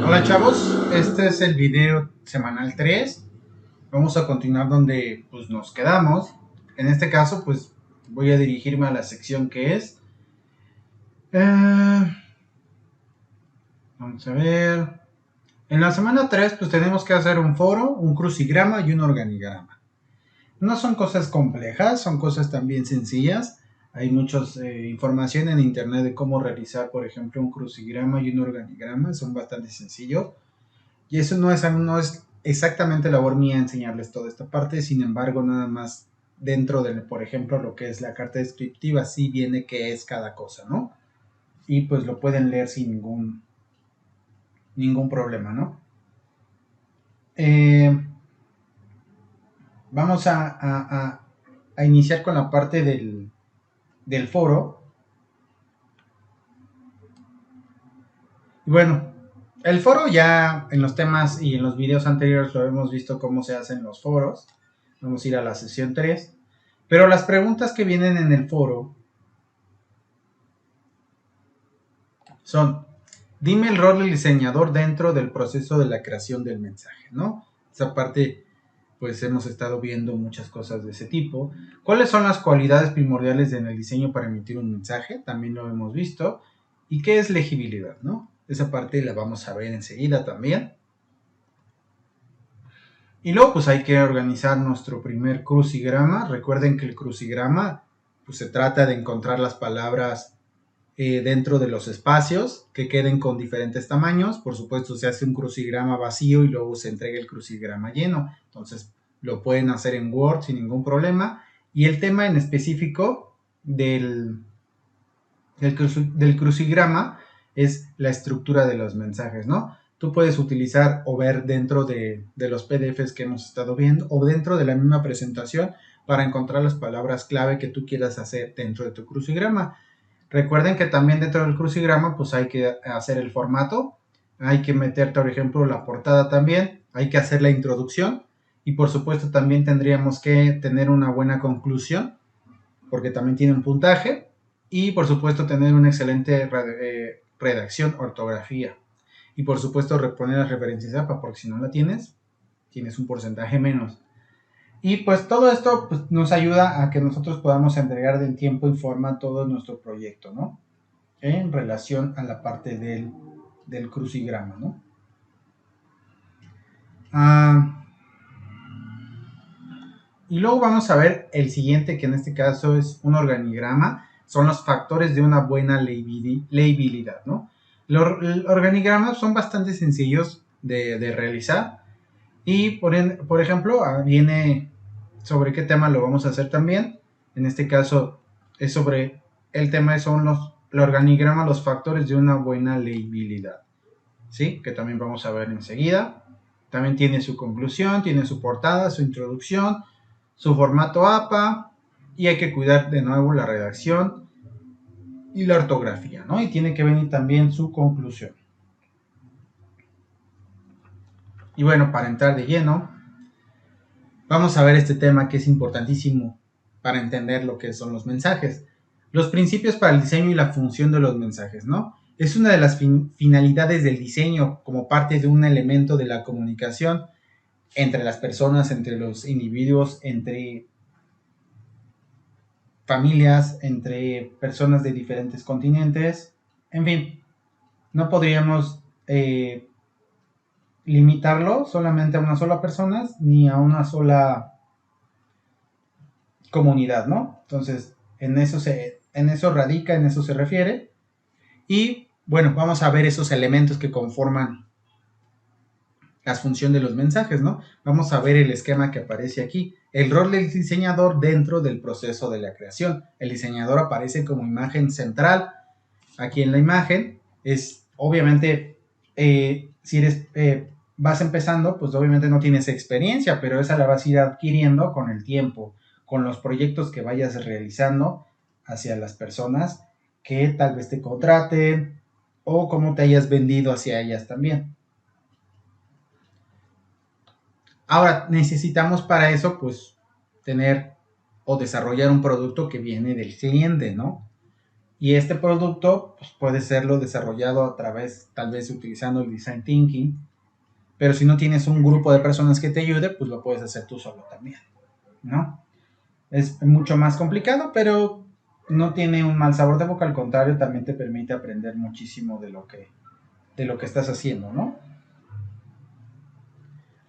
Hola chavos, este es el video semanal 3. Vamos a continuar donde pues, nos quedamos. En este caso pues voy a dirigirme a la sección que es eh, vamos a ver. En la semana 3 pues tenemos que hacer un foro, un crucigrama y un organigrama. No son cosas complejas, son cosas también sencillas. Hay mucha información en internet de cómo realizar, por ejemplo, un crucigrama y un organigrama. Son bastante sencillos. Y eso no es exactamente labor mía enseñarles toda esta parte, sin embargo, nada más dentro de, por ejemplo, lo que es la carta descriptiva, sí viene qué es cada cosa, ¿no? Y pues lo pueden leer sin ningún problema, ¿no? Eh, vamos a iniciar con la parte del foro. Y bueno, el foro ya en los temas y en los videos anteriores lo hemos visto cómo se hacen los foros. Vamos a ir a la sesión 3. Pero las preguntas que vienen en el foro son, dime el rol del diseñador dentro del proceso de la creación del mensaje, ¿no? Esa parte, pues hemos estado viendo muchas cosas de ese tipo. ¿Cuáles son las cualidades primordiales en el diseño para emitir un mensaje? También lo hemos visto. ¿Y qué es legibilidad, no? Esa parte la vamos a ver enseguida también. Y luego pues hay que organizar nuestro primer crucigrama. Recuerden que el crucigrama pues se trata de encontrar las palabras dentro de los espacios que queden con diferentes tamaños. Por supuesto se hace un crucigrama vacío y luego se entrega el crucigrama lleno. Entonces lo pueden hacer en Word sin ningún problema. Y el tema en específico del crucigrama es la estructura de los mensajes, ¿no? Tú puedes utilizar o ver dentro de los PDFs que hemos estado viendo o dentro de la misma presentación para encontrar las palabras clave que tú quieras hacer dentro de tu crucigrama. Recuerden que también dentro del crucigrama pues hay que hacer el formato, hay que meter por ejemplo la portada también, hay que hacer la introducción y por supuesto también tendríamos que tener una buena conclusión porque también tiene un puntaje y por supuesto tener una excelente redacción, ortografía y por supuesto reponer las referencias APA porque si no la tienes un porcentaje menos. Y pues todo esto pues, nos ayuda a que nosotros podamos entregar en tiempo y forma todo nuestro proyecto, ¿no? En relación a la parte del crucigrama, ¿no? Ah, y luego vamos a ver el siguiente, que en este caso es un organigrama. Son los factores de una buena legibilidad, ¿no? Los organigramas son bastante sencillos de realizar. Y por ejemplo, viene sobre qué tema lo vamos a hacer también. En este caso es sobre el tema son el organigrama, los factores de una buena legibilidad, ¿sí? Que también vamos a ver enseguida. También tiene su conclusión, tiene su portada, su introducción, su formato APA y hay que cuidar de nuevo la redacción y la ortografía, ¿no? Y tiene que venir también su conclusión. Y bueno, para entrar de lleno, vamos a ver este tema que es importantísimo para entender lo que son los mensajes. Los principios para el diseño y la función de los mensajes, ¿no? Es una de las finalidades del diseño como parte de un elemento de la comunicación entre las personas, entre los individuos, entre familias, entre personas de diferentes continentes. En fin, no podríamos limitarlo solamente a una sola persona ni a una sola comunidad, ¿no? Entonces, en eso radica, en eso se refiere. Y bueno, vamos a ver esos elementos que conforman la función de los mensajes, ¿no? Vamos a ver el esquema que aparece aquí. El rol del diseñador dentro del proceso de la creación. El diseñador aparece como imagen central. Aquí en la imagen es, obviamente, si eres, vas empezando, pues obviamente no tienes experiencia, pero esa la vas a ir adquiriendo con el tiempo, con los proyectos que vayas realizando hacia las personas que tal vez te contraten o cómo te hayas vendido hacia ellas también. Ahora, necesitamos para eso, pues, tener o desarrollar un producto que viene del cliente, ¿no? Y este producto pues, puede serlo desarrollado a través, tal vez utilizando el Design Thinking, pero si no tienes un grupo de personas que te ayude, pues lo puedes hacer tú solo también, ¿no? Es mucho más complicado, pero no tiene un mal sabor de boca, al contrario, también te permite aprender muchísimo de lo que estás haciendo, ¿no?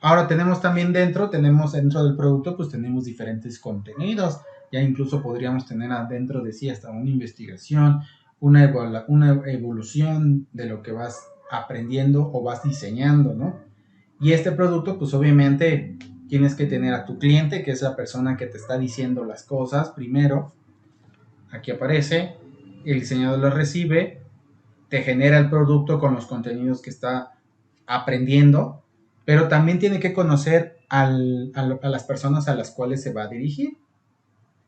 Ahora tenemos dentro del producto, pues tenemos diferentes contenidos. Ya incluso podríamos tener adentro de sí hasta una investigación, una evolución de lo que vas aprendiendo o vas diseñando, ¿no? Y este producto, pues obviamente tienes que tener a tu cliente, que es la persona que te está diciendo las cosas primero. Aquí aparece, el diseñador lo recibe, te genera el producto con los contenidos que está aprendiendo, pero también tiene que conocer a las personas a las cuales se va a dirigir.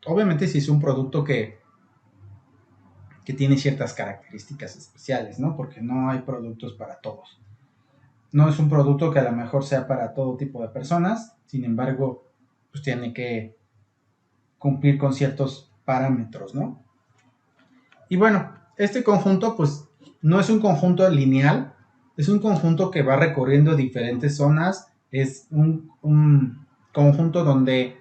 Obviamente si es un producto que tiene ciertas características especiales, ¿no? Porque no hay productos para todos. No es un producto que a lo mejor sea para todo tipo de personas, sin embargo, pues tiene que cumplir con ciertos parámetros, ¿no? Y bueno, este conjunto pues no es un conjunto lineal, es un conjunto que va recorriendo diferentes zonas, es un conjunto donde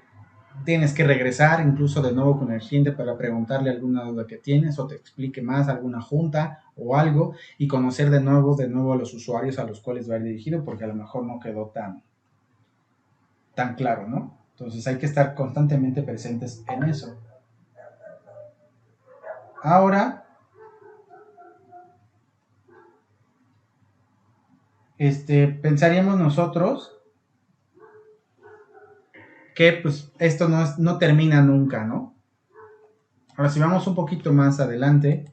tienes que regresar incluso de nuevo con el cliente para preguntarle alguna duda que tienes o te explique más alguna junta o algo y conocer de nuevo a los usuarios a los cuales va a ir dirigido porque a lo mejor no quedó tan claro, ¿no? Entonces hay que estar constantemente presentes en eso. Ahora, pensaríamos nosotros que pues esto no termina nunca, ¿no? Ahora, si vamos un poquito más adelante,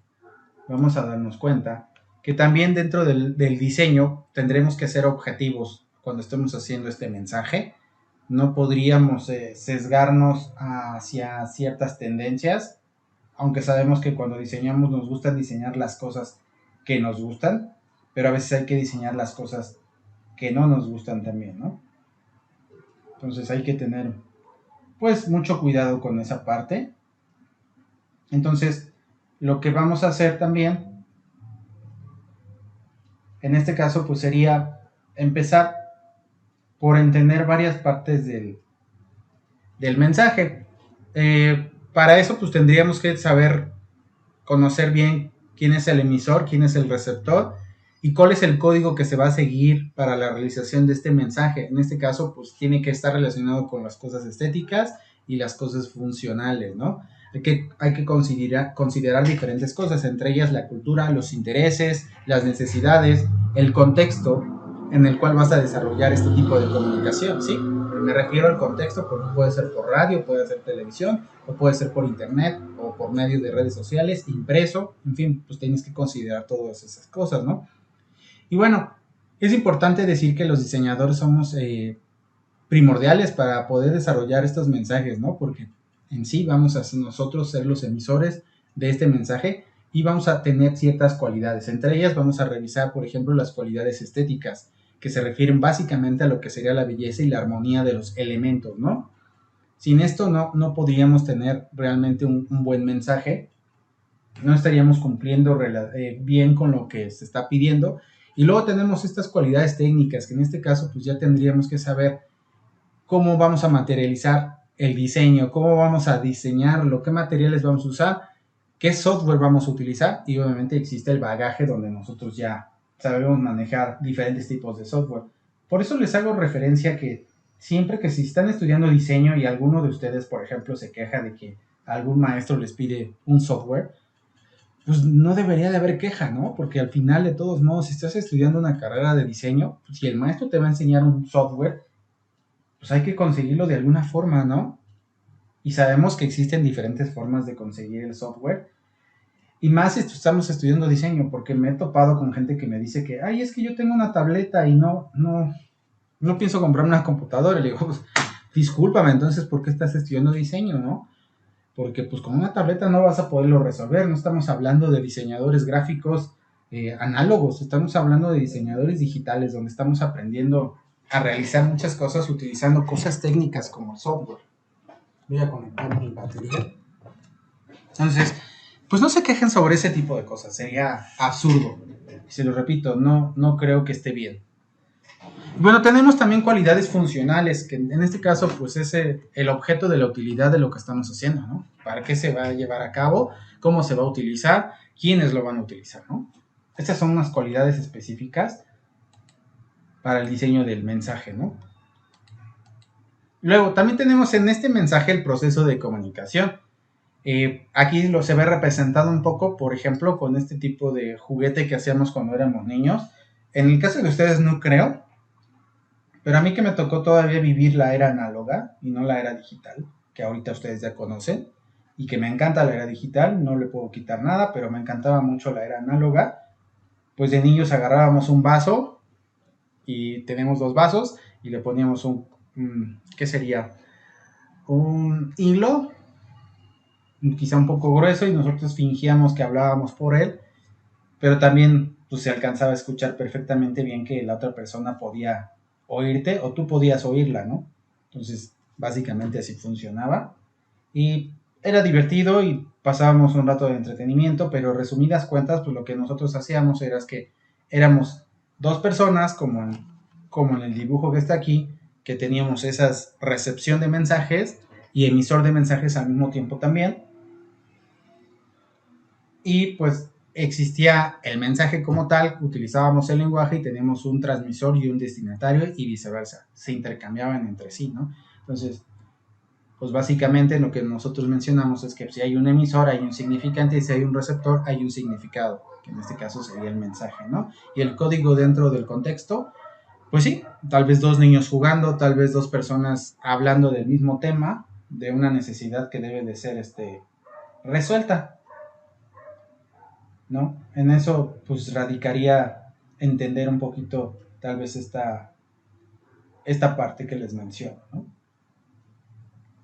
vamos a darnos cuenta que también dentro del diseño tendremos que ser objetivos cuando estemos haciendo este mensaje. No podríamos sesgarnos hacia ciertas tendencias, aunque sabemos que cuando diseñamos nos gusta diseñar las cosas que nos gustan, pero a veces hay que diseñar las cosas que no nos gustan también, ¿no? Entonces hay que tener pues mucho cuidado con esa parte. Entonces, lo que vamos a hacer también, en este caso, pues sería empezar por entender varias partes del mensaje. Para eso, pues tendríamos que saber conocer bien quién es el emisor, quién es el receptor y cuál es el código que se va a seguir para la realización de este mensaje. En este caso, pues tiene que estar relacionado con las cosas estéticas y las cosas funcionales, ¿no? Hay que considerar diferentes cosas, entre ellas la cultura, los intereses, las necesidades, el contexto en el cual vas a desarrollar este tipo de comunicación, ¿sí? Me refiero al contexto porque puede ser por radio, puede ser televisión, o puede ser por internet, o por medio de redes sociales, impreso, en fin, pues tienes que considerar todas esas cosas, ¿no? Y bueno, es importante decir que los diseñadores somos primordiales para poder desarrollar estos mensajes, ¿no? Porque en sí vamos a nosotros ser los emisores de este mensaje y vamos a tener ciertas cualidades. Entre ellas vamos a revisar, por ejemplo, las cualidades estéticas, que se refieren básicamente a lo que sería la belleza y la armonía de los elementos, ¿no? Sin esto no podríamos tener realmente un buen mensaje, no estaríamos cumpliendo bien con lo que se está pidiendo. Y luego tenemos estas cualidades técnicas, que en este caso pues ya tendríamos que saber cómo vamos a materializar el diseño, cómo vamos a diseñarlo, qué materiales vamos a usar, qué software vamos a utilizar y obviamente existe el bagaje donde nosotros ya sabemos manejar diferentes tipos de software. Por eso les hago referencia que siempre que si están estudiando diseño y alguno de ustedes, por ejemplo, se queja de que algún maestro les pide un software, pues no debería de haber queja, ¿no? Porque al final, de todos modos, si estás estudiando una carrera de diseño, pues si el maestro te va a enseñar un software, pues hay que conseguirlo de alguna forma, ¿no? Y sabemos que existen diferentes formas de conseguir el software. Y más si estamos estudiando diseño, porque me he topado con gente que me dice que, ay, es que yo tengo una tableta y no pienso comprarme una computadora. Y le digo, pues, discúlpame, entonces, ¿por qué estás estudiando diseño, no? Porque pues con una tableta no vas a poderlo resolver. No estamos hablando de diseñadores gráficos análogos, estamos hablando de diseñadores digitales, donde estamos aprendiendo a realizar muchas cosas utilizando cosas técnicas como software. Voy a conectar mi batería. Entonces, pues no se quejen sobre ese tipo de cosas, sería absurdo. Se lo repito, no creo que esté bien. Bueno, tenemos también cualidades funcionales, que en este caso pues es el objeto de la utilidad de lo que estamos haciendo, ¿no? ¿Para qué se va a llevar a cabo? ¿Cómo se va a utilizar? ¿Quiénes lo van a utilizar, no? Estas son unas cualidades específicas para el diseño del mensaje, ¿no? Luego, también tenemos en este mensaje el proceso de comunicación. Aquí se ve representado un poco, por ejemplo, con este tipo de juguete que hacíamos cuando éramos niños. En el caso de ustedes no creo, pero a mí que me tocó todavía vivir la era análoga y no la era digital, que ahorita ustedes ya conocen, y que me encanta la era digital, no le puedo quitar nada, pero me encantaba mucho la era análoga. Pues de niños agarrábamos un vaso y tenemos dos vasos y le poníamos ¿qué sería? Un hilo, quizá un poco grueso, y nosotros fingíamos que hablábamos por él, pero también pues, se alcanzaba a escuchar perfectamente bien que la otra persona podía oírte o tú podías oírla, ¿no? Entonces, básicamente así funcionaba. Y era divertido y pasábamos un rato de entretenimiento, pero resumidas cuentas, pues lo que nosotros hacíamos era que éramos dos personas, como en el dibujo que está aquí, que teníamos esa recepción de mensajes y emisor de mensajes al mismo tiempo también. Y pues existía el mensaje como tal, utilizábamos el lenguaje y teníamos un transmisor y un destinatario y viceversa, se intercambiaban entre sí, ¿no? Entonces, pues básicamente lo que nosotros mencionamos es que si hay un emisor hay un significante y si hay un receptor hay un significado, que en este caso sería el mensaje, ¿no? Y el código dentro del contexto, pues sí, tal vez dos niños jugando, tal vez dos personas hablando del mismo tema, de una necesidad que debe de ser resuelta, ¿no? En eso pues radicaría entender un poquito tal vez esta parte que les menciono, ¿no?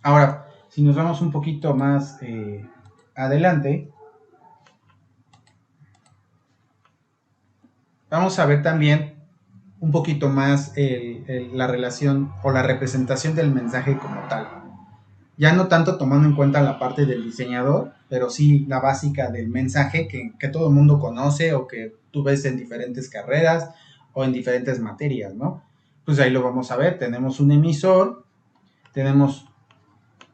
Ahora, si nos vamos un poquito más adelante, vamos a ver también un poquito más la relación o la representación del mensaje como tal. Ya no tanto tomando en cuenta la parte del diseñador, pero sí la básica del mensaje que todo el mundo conoce o que tú ves en diferentes carreras o en diferentes materias, ¿no? Pues ahí lo vamos a ver. Tenemos un emisor, tenemos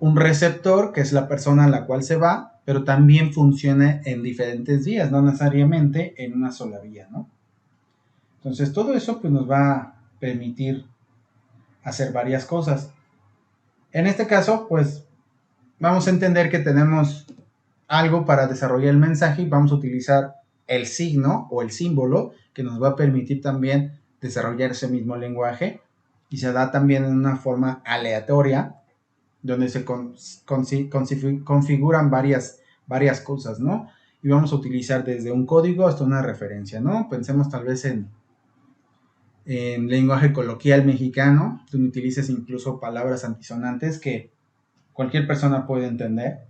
un receptor, que es la persona a la cual se va, pero también funciona en diferentes vías, no necesariamente en una sola vía, ¿no? Entonces todo eso pues nos va a permitir hacer varias cosas. En este caso pues vamos a entender que tenemos algo para desarrollar el mensaje y vamos a utilizar el signo o el símbolo que nos va a permitir también desarrollar ese mismo lenguaje y se da también en una forma aleatoria donde se configuran varias cosas, ¿no? Y vamos a utilizar desde un código hasta una referencia, ¿no? Pensemos tal vez en lenguaje coloquial mexicano, donde utilices incluso palabras antisonantes que cualquier persona puede entender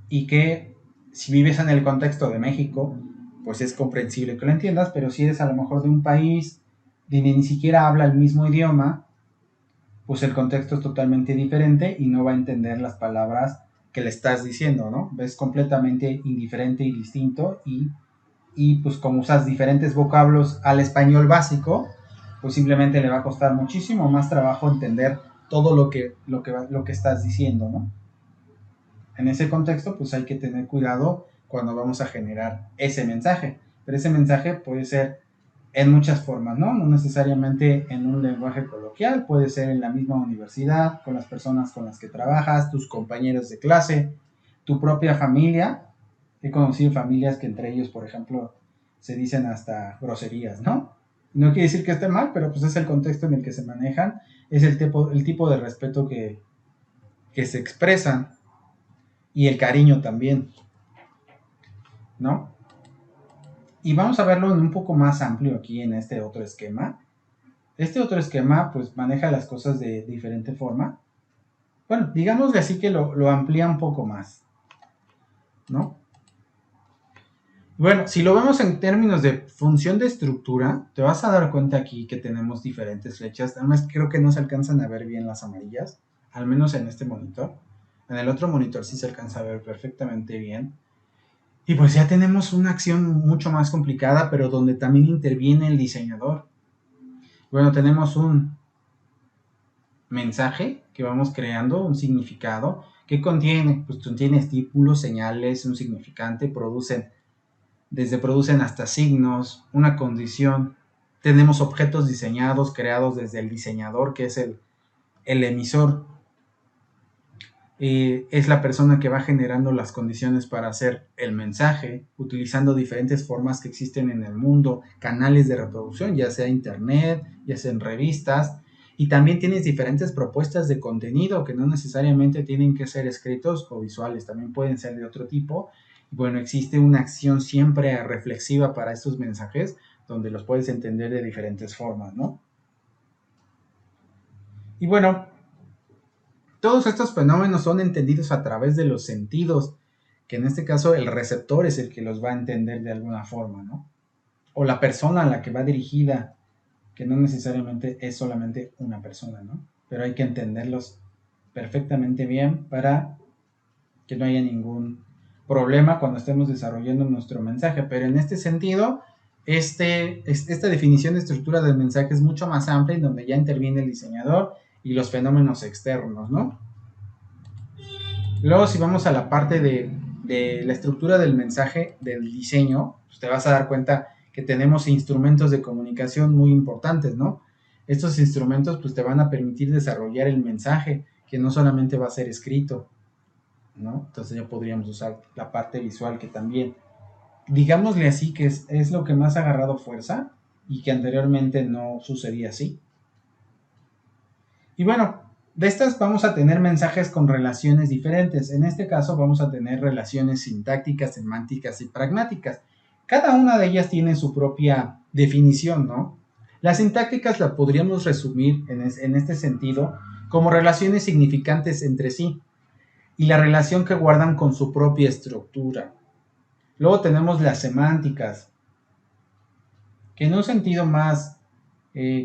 y que si vives en el contexto de México, pues es comprensible que lo entiendas, pero si eres a lo mejor de un país donde ni siquiera habla el mismo idioma, pues el contexto es totalmente diferente y no va a entender las palabras que le estás diciendo, ¿no? Es completamente indiferente y distinto y pues como usas diferentes vocablos al español básico, pues simplemente le va a costar muchísimo más trabajo entender todo lo que estás diciendo, ¿no? En ese contexto, pues hay que tener cuidado cuando vamos a generar ese mensaje. Pero ese mensaje puede ser en muchas formas, ¿no? No necesariamente en un lenguaje coloquial, puede ser en la misma universidad, con las personas con las que trabajas, tus compañeros de clase, tu propia familia. He conocido familias que entre ellos, por ejemplo, se dicen hasta groserías, ¿no? No quiere decir que esté mal, pero pues es el contexto en el que se manejan, es el tipo de respeto que se expresan y el cariño también, ¿no? Y vamos a verlo en un poco más amplio aquí en este otro esquema. Este otro esquema pues maneja las cosas de diferente forma. Bueno, digámosle así que lo amplía un poco más, ¿no? Bueno, si lo vemos en términos de función de estructura, te vas a dar cuenta aquí que tenemos diferentes flechas. Además, creo que no se alcanzan a ver bien las amarillas, al menos en este monitor. En el otro monitor sí se alcanza a ver perfectamente bien. Y pues ya tenemos una acción mucho más complicada, pero donde también interviene el diseñador. Bueno, tenemos un mensaje que vamos creando, un significado, que contiene, pues contiene estímulos, señales, un significante, producen hasta signos, una condición. Tenemos objetos diseñados, creados desde el diseñador, que es el emisor. Es la persona que va generando las condiciones para hacer el mensaje, utilizando diferentes formas que existen en el mundo, canales de reproducción, ya sea internet, ya sea en revistas, y también tienes diferentes propuestas de contenido que no necesariamente tienen que ser escritos o visuales, también pueden ser de otro tipo. Bueno, existe una acción siempre reflexiva para estos mensajes, donde los puedes entender de diferentes formas, ¿no? Y bueno, todos estos fenómenos son entendidos a través de los sentidos, que en este caso el receptor es el que los va a entender de alguna forma, ¿no? O la persona a la que va dirigida, que no necesariamente es solamente una persona, ¿no? Pero hay que entenderlos perfectamente bien para que no haya ningún problema cuando estemos desarrollando nuestro mensaje. Pero en este sentido, esta definición de estructura del mensaje es mucho más amplia, en donde ya interviene el diseñador y los fenómenos externos, ¿no? Luego, si vamos a la parte de la estructura del mensaje, del diseño, pues te vas a dar cuenta que tenemos instrumentos de comunicación muy importantes, ¿no? Estos instrumentos pues te van a permitir desarrollar el mensaje, que no solamente va a ser escrito, ¿no? Entonces ya podríamos usar la parte visual, que también, digámosle así, que es lo que más ha agarrado fuerza y que anteriormente no sucedía así. Y bueno, de estas vamos a tener mensajes con relaciones diferentes. En este caso vamos a tener relaciones sintácticas, semánticas y pragmáticas. Cada una de ellas tiene su propia definición, ¿no? Las sintácticas las podríamos resumir en este sentido como relaciones significantes entre sí y la relación que guardan con su propia estructura. Luego tenemos las semánticas, que en un sentido más,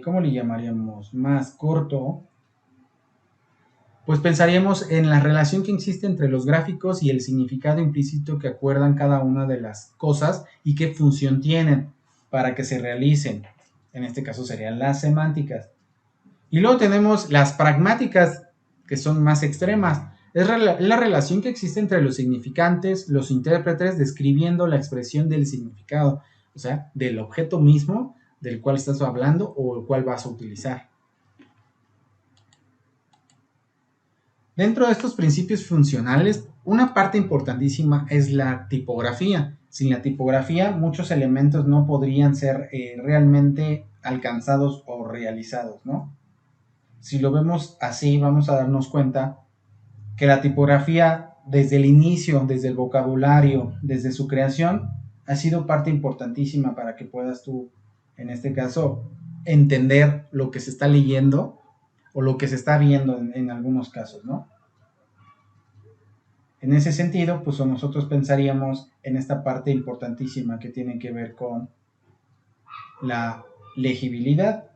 ¿cómo le llamaríamos? Más corto, pues pensaríamos en la relación que existe entre los gráficos y el significado implícito que acuerdan cada una de las cosas y qué función tienen para que se realicen. En este caso serían las semánticas. Y luego tenemos las pragmáticas, que son más extremas. Es la relación que existe entre los significantes, los intérpretes, describiendo la expresión del significado, o sea, del objeto mismo del cual estás hablando o el cual vas a utilizar. Dentro de estos principios funcionales, una parte importantísima es la tipografía. Sin la tipografía, muchos elementos no podrían ser realmente alcanzados o realizados, ¿no? Si lo vemos así, vamos a darnos cuenta que la tipografía, desde el inicio, desde el vocabulario, desde su creación, ha sido parte importantísima para que puedas tú, en este caso, entender lo que se está leyendo o lo que se está viendo en algunos casos, ¿no? En ese sentido, pues nosotros pensaríamos en esta parte importantísima que tiene que ver con la legibilidad,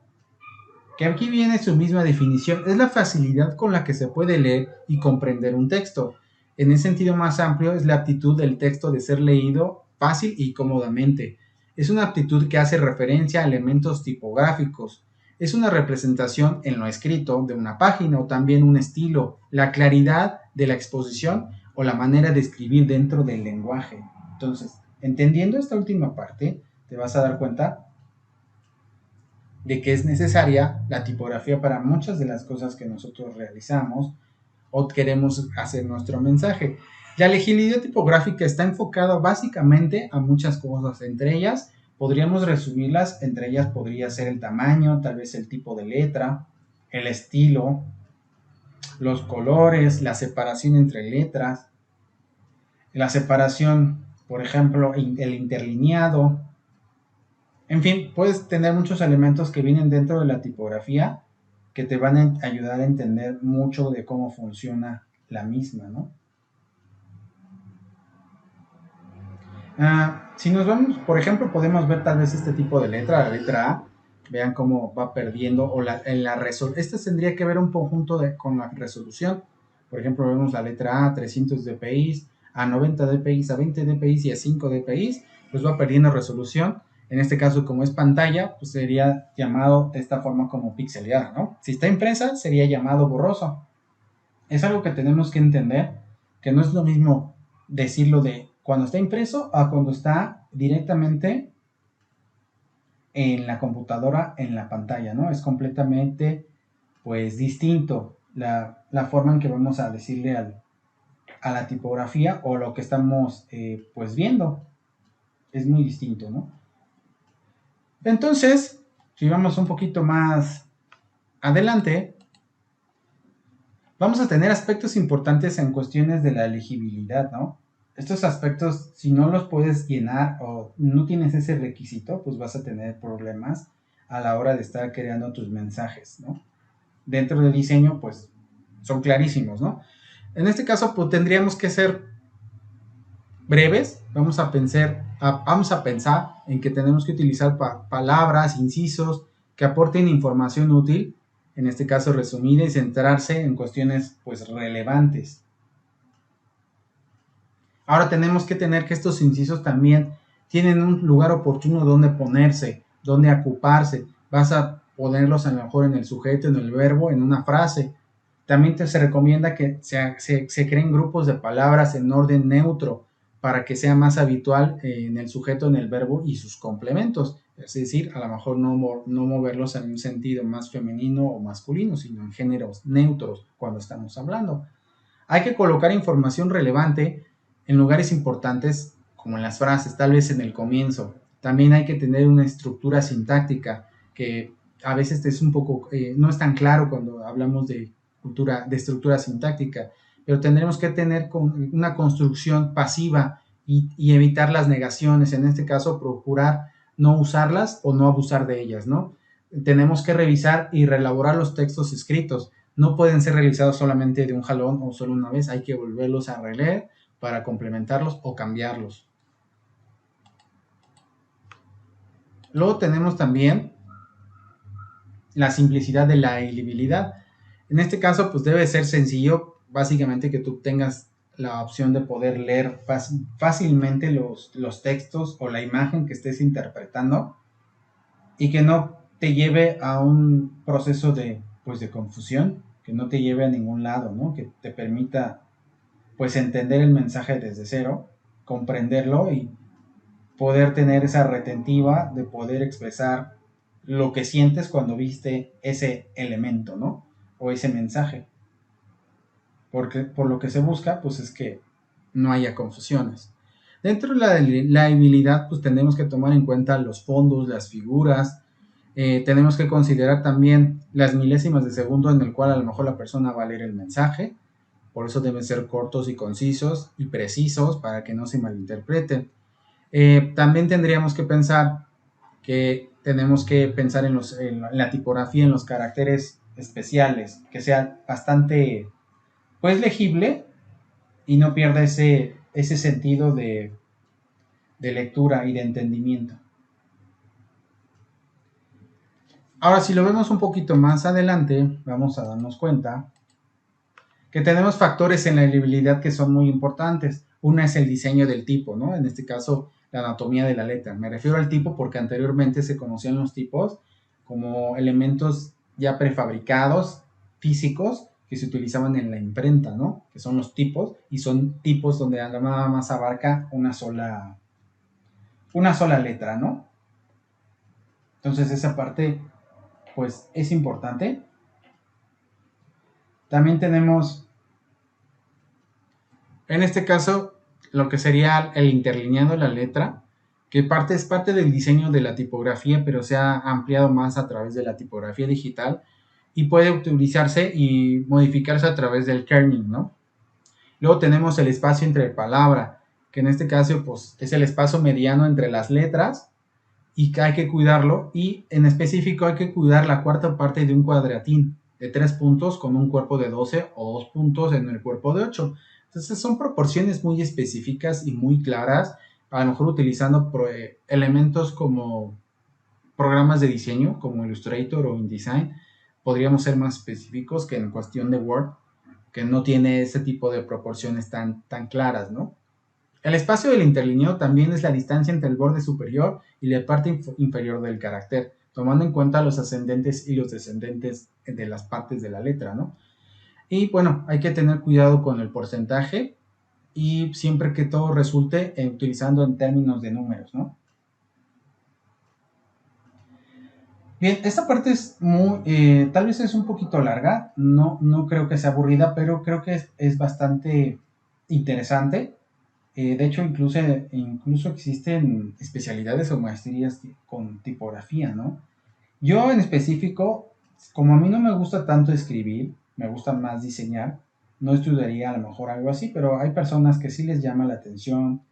que aquí viene su misma definición, es la facilidad con la que se puede leer y comprender un texto. En ese sentido más amplio es la aptitud del texto de ser leído fácil y cómodamente. Es una aptitud que hace referencia a elementos tipográficos. Es una representación en lo escrito de una página o también un estilo, la claridad de la exposición o la manera de escribir dentro del lenguaje. Entonces, entendiendo esta última parte, te vas a dar cuenta de que es necesaria la tipografía para muchas de las cosas que nosotros realizamos o queremos hacer nuestro mensaje. La legibilidad tipográfica está enfocada básicamente a muchas cosas, entre ellas podríamos resumirlas, entre ellas podría ser el tamaño, tal vez el tipo de letra, el estilo, los colores, la separación entre letras, la separación, por ejemplo, el interlineado. En fin, puedes tener muchos elementos que vienen dentro de la tipografía que te van a ayudar a entender mucho de cómo funciona la misma, ¿no? Si nos vamos, por ejemplo, podemos ver tal vez este tipo de letra, la letra A, vean cómo va perdiendo, o en la resolución, este tendría que ver un conjunto con la resolución. Por ejemplo, vemos la letra A, 300 dpi, a 90 dpi, a 20 dpi y a 5 dpi, pues va perdiendo resolución. En este caso, como es pantalla, pues sería llamado de esta forma como pixeleada, ¿no? Si está impresa, sería llamado borroso. Es algo que tenemos que entender, que no es lo mismo decirlo de cuando está impreso a cuando está directamente en la computadora, en la pantalla, ¿no? Es completamente, pues, distinto la forma en que vamos a decirle a la tipografía o lo que estamos, pues, viendo. Es muy distinto, ¿no? Entonces, si vamos un poquito más adelante, vamos a tener aspectos importantes en cuestiones de la legibilidad, ¿no? Estos aspectos, si no los puedes llenar o no tienes ese requisito, pues vas a tener problemas a la hora de estar creando tus mensajes, ¿no? Dentro del diseño, pues son clarísimos, ¿no? En este caso, pues tendríamos que ser breves. Vamos a pensar en que tenemos que utilizar palabras, incisos que aporten información útil, en este caso resumida, y centrarse en cuestiones pues relevantes. Ahora tenemos que tener que estos incisos también tienen un lugar oportuno donde ponerse, donde ocuparse. Vas a ponerlos a lo mejor en el sujeto, en el verbo, en una frase. También se recomienda que se creen grupos de palabras en orden neutro para que sea más habitual en el sujeto, en el verbo y sus complementos. Es decir, a lo mejor no moverlos en un sentido más femenino o masculino, sino en géneros neutros cuando estamos hablando. Hay que colocar información relevante en lugares importantes, como en las frases, tal vez en el comienzo. También hay que tener una estructura sintáctica que a veces es un poco, no es tan claro cuando hablamos de estructura sintáctica, pero tendremos que tener una construcción pasiva y evitar las negaciones. En este caso, procurar no usarlas o no abusar de ellas, ¿no? Tenemos que revisar y reelaborar los textos escritos. No pueden ser realizados solamente de un jalón o solo una vez, hay que volverlos a releer para complementarlos o cambiarlos. Luego tenemos también la simplicidad de la legibilidad. En este caso, pues debe ser sencillo, básicamente que tú tengas la opción de poder leer fácilmente los textos o la imagen que estés interpretando y que no te lleve a un proceso pues de confusión, que no te lleve a ningún lado, ¿no? Que te permita pues entender el mensaje desde cero, comprenderlo y poder tener esa retentiva de poder expresar lo que sientes cuando viste ese elemento, ¿no? O ese mensaje. Porque por lo que se busca, pues es que no haya confusiones. Dentro de la habilidad, pues tenemos que tomar en cuenta los fondos, las figuras. Tenemos que considerar también las milésimas de segundo en el cual a lo mejor la persona va a leer el mensaje. Por eso deben ser cortos y concisos y precisos para que no se malinterpreten. También tendríamos que pensar que tenemos que pensar en la tipografía, en los caracteres especiales, que sea bastante pues legible y no pierda ese sentido de lectura y de entendimiento. Ahora, si lo vemos un poquito más adelante, vamos a darnos cuenta que tenemos factores en la legibilidad que son muy importantes. Una es el diseño del tipo, ¿no? En este caso, la anatomía de la letra. Me refiero al tipo porque anteriormente se conocían los tipos como elementos ya prefabricados, físicos, que se utilizaban en la imprenta, ¿no? Que son los tipos, y son tipos donde nada más abarca una sola letra, ¿no? Entonces esa parte, pues, es importante. También tenemos, en este caso, lo que sería el interlineado de la letra, que es parte del diseño de la tipografía, pero se ha ampliado más a través de la tipografía digital y puede utilizarse y modificarse a través del kerning, ¿no? Luego tenemos el espacio entre palabra, que en este caso pues, es el espacio mediano entre las letras y que hay que cuidarlo, y en específico hay que cuidar la cuarta parte de un cuadratín de 3 puntos con un cuerpo de 12 o 2 puntos en el cuerpo de 8. Entonces son proporciones muy específicas y muy claras, a lo mejor utilizando elementos como programas de diseño como Illustrator o InDesign, podríamos ser más específicos que en cuestión de Word, que no tiene ese tipo de proporciones tan claras, ¿no? El espacio del interlineado también es la distancia entre el borde superior y la parte inferior del carácter, tomando en cuenta los ascendentes y los descendentes de las partes de la letra, ¿no? Y bueno, hay que tener cuidado con el porcentaje y siempre que todo resulte utilizando en términos de números, ¿no? Bien, esta parte es muy, tal vez es un poquito larga, no creo que sea aburrida, pero creo que es bastante interesante. De hecho, incluso existen especialidades o maestrías con tipografía, ¿no? Yo en específico, como a mí no me gusta tanto escribir, me gusta más diseñar, no estudiaría a lo mejor algo así, pero hay personas que sí les llama la atención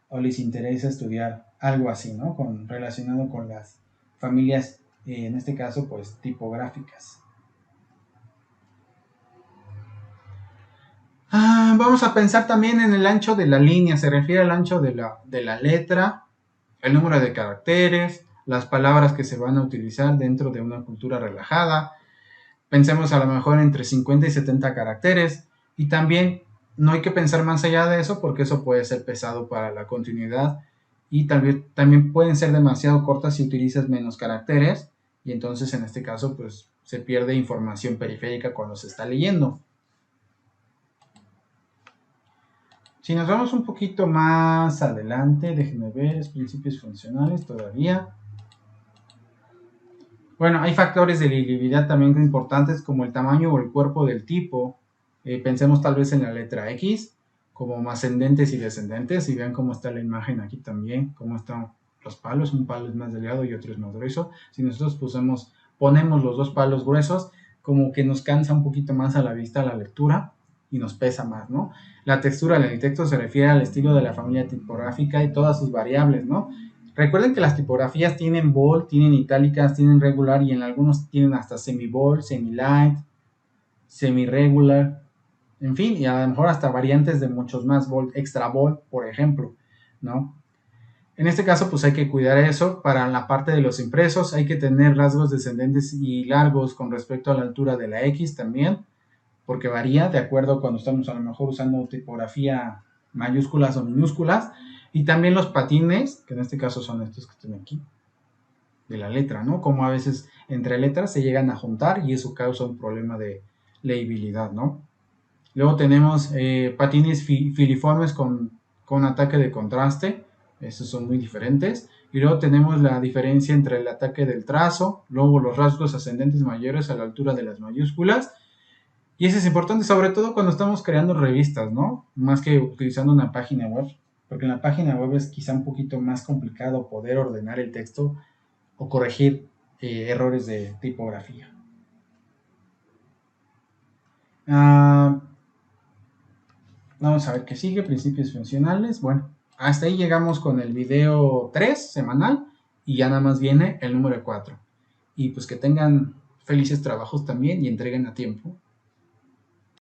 o les interesa estudiar algo así, ¿no? Relacionado con las familias, en este caso, pues tipográficas. Vamos a pensar también en el ancho de la línea, se refiere al ancho de la letra, el número de caracteres, las palabras que se van a utilizar dentro de una cultura relajada. Pensemos a lo mejor entre 50 y 70 caracteres y también no hay que pensar más allá de eso porque eso puede ser pesado para la continuidad y también pueden ser demasiado cortas si utilizas menos caracteres y entonces en este caso pues se pierde información periférica cuando se está leyendo. Si nos vamos un poquito más adelante, déjenme ver, los principios funcionales todavía. Bueno, hay factores de legibilidad también importantes como el tamaño o el cuerpo del tipo. Pensemos tal vez en la letra X, como ascendentes y descendentes, y vean cómo está la imagen aquí también, cómo están los palos, un palo es más delgado y otro es más grueso. Si nosotros ponemos los dos palos gruesos, como que nos cansa un poquito más a la vista la lectura y nos pesa más, ¿no? La textura del texto se refiere al estilo de la familia tipográfica y todas sus variables, ¿no? Recuerden que las tipografías tienen bold, tienen itálicas, tienen regular y en algunos tienen hasta semi-bold, semi-light, semi-regular, en fin, y a lo mejor hasta variantes de muchos más, bold, extra bold, por ejemplo, ¿no? En este caso, pues hay que cuidar eso. Para la parte de los impresos hay que tener rasgos descendentes y largos con respecto a la altura de la X también, porque varía de acuerdo cuando estamos a lo mejor usando tipografía mayúsculas o minúsculas, y también los patines, que en este caso son estos que están aquí, de la letra, ¿no? Como a veces entre letras se llegan a juntar y eso causa un problema de legibilidad, ¿no? Luego tenemos patines filiformes con ataque de contraste, estos son muy diferentes. Y luego tenemos la diferencia entre el ataque del trazo, luego los rasgos ascendentes mayores a la altura de las mayúsculas. Y eso es importante, sobre todo cuando estamos creando revistas, ¿no? Más que utilizando una página web, porque en la página web es quizá un poquito más complicado poder ordenar el texto o corregir errores de tipografía. Vamos a ver qué sigue, principios funcionales. Bueno, hasta ahí llegamos con el video 3 semanal y ya nada más viene el número 4. Y pues que tengan felices trabajos también y entreguen a tiempo.